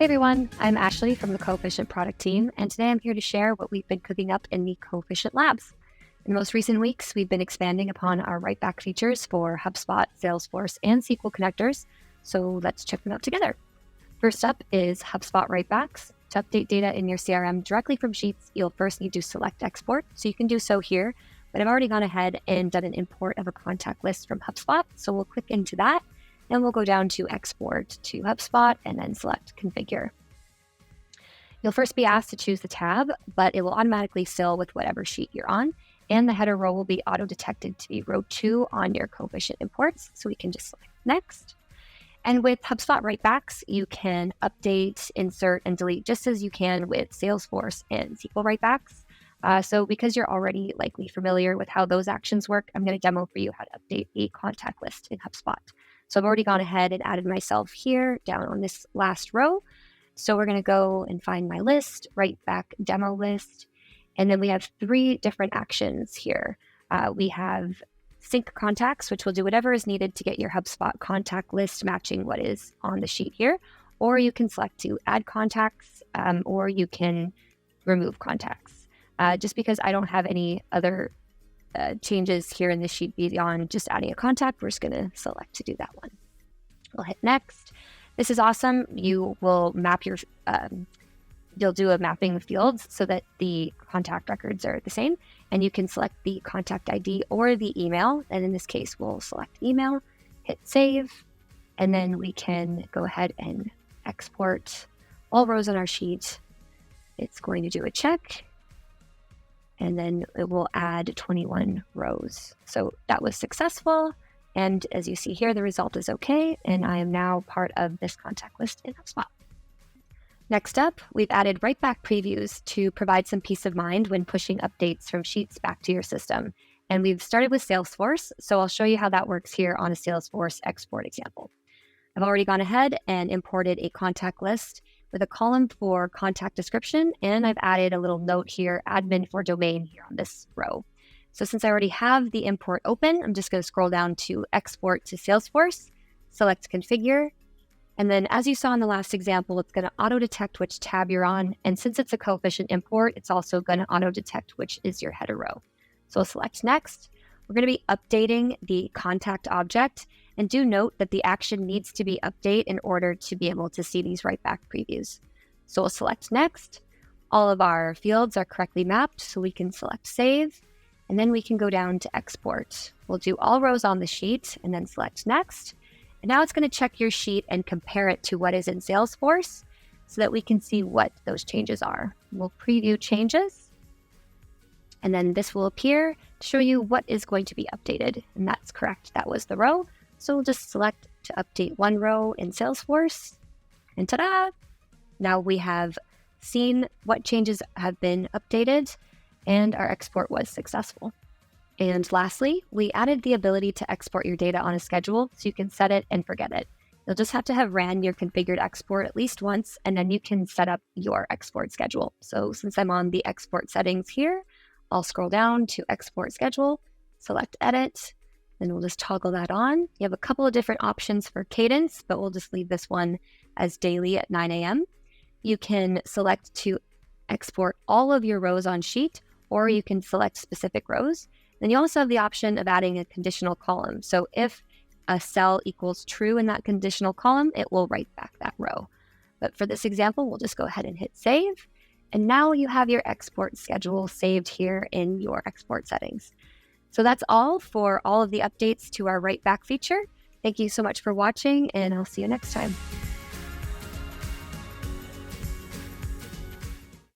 Hey everyone, I'm Ashley from the Coefficient product team, and today I'm here to share what we've been cooking up in the Coefficient labs. In the most recent weeks, we've been expanding upon our writeback features for Hubspot, Salesforce, and SQL connectors, so let's check them out together. First up is Hubspot writebacks. To update data in your CRM directly from Sheets, you'll first need to select export, so you can do so here, but I've already gone ahead and done an import of a contact list from Hubspot, so we'll click into that. And we'll go down to Export to Hubspot and then select Configure. You'll first be asked to choose the tab, but it will automatically fill with whatever sheet you're on, and the header row will be auto-detected to be row 2 on your Coefficient imports, so we can just select Next. And with Hubspot writebacks, you can update, insert, and delete just as you can with Salesforce and SQL writebacks. So because you're already likely familiar with how those actions work, I'm going to demo for you how to update a contact list in Hubspot. So I've already gone ahead and added myself here down on this last row. So we're going to go and find my list, writeback demo list. And then we have 3 different actions here. We have sync contacts, which will do whatever is needed to get your HubSpot contact list matching what is on the sheet here. Or you can select to add contacts, or you can remove contacts. Just because I don't have any other changes here in the sheet beyond just adding a contact, we're just going to select to do that one. We'll hit Next. This is awesome. You will map your, you'll do a mapping of fields so that the contact records are the same, and you can select the contact ID or the email. And in this case, we'll select email, hit Save, and then we can go ahead and export all rows on our sheet. It's going to do a check, and then it will add 21 rows. So that was successful. And as you see here, the result is okay. And I am now part of this contact list in HubSpot. Next up, we've added writeback previews to provide some peace of mind when pushing updates from Sheets back to your system. And we've started with Salesforce. So I'll show you how that works here on a Salesforce export example. I've already gone ahead and imported a contact list with a column for contact description, and I've added a little note here, admin for domain here on this row. So since I already have the import open, I'm just going to scroll down to Export to Salesforce, select Configure, and then as you saw in the last example, it's going to auto-detect which tab you're on, and since it's a Coefficient import, it's also going to auto-detect which is your header row. So we'll select Next. We're going to be updating the contact object, and do note that the action needs to be update in order to be able to see these writeback previews. So we'll select Next. All of our fields are correctly mapped, so we can select Save, and then we can go down to Export. We'll do all rows on the sheet and then select Next. And now it's going to check your sheet and compare it to what is in Salesforce so that we can see what those changes are. We'll preview changes, and then this will appear to show you what is going to be updated. And that's correct. That was the row. So we'll just select to update one row in Salesforce, and ta-da! Now we have seen what changes have been updated, and our export was successful. And lastly, we added the ability to export your data on a schedule, so you can set it and forget it. You'll just have to have ran your configured export at least once, and then you can set up your export schedule. So since I'm on the export settings here, I'll scroll down to Export Schedule, select Edit, then we'll just toggle that on. You have a couple of different options for cadence, but we'll just leave this one as daily at 9 a.m. You can select to export all of your rows on sheet, or you can select specific rows. Then you also have the option of adding a conditional column. So if a cell equals true in that conditional column, it will write back that row. But for this example, we'll just go ahead and hit Save. And now you have your export schedule saved here in your export settings. So that's all for all of the updates to our writeback feature. Thank you so much for watching, and I'll see you next time.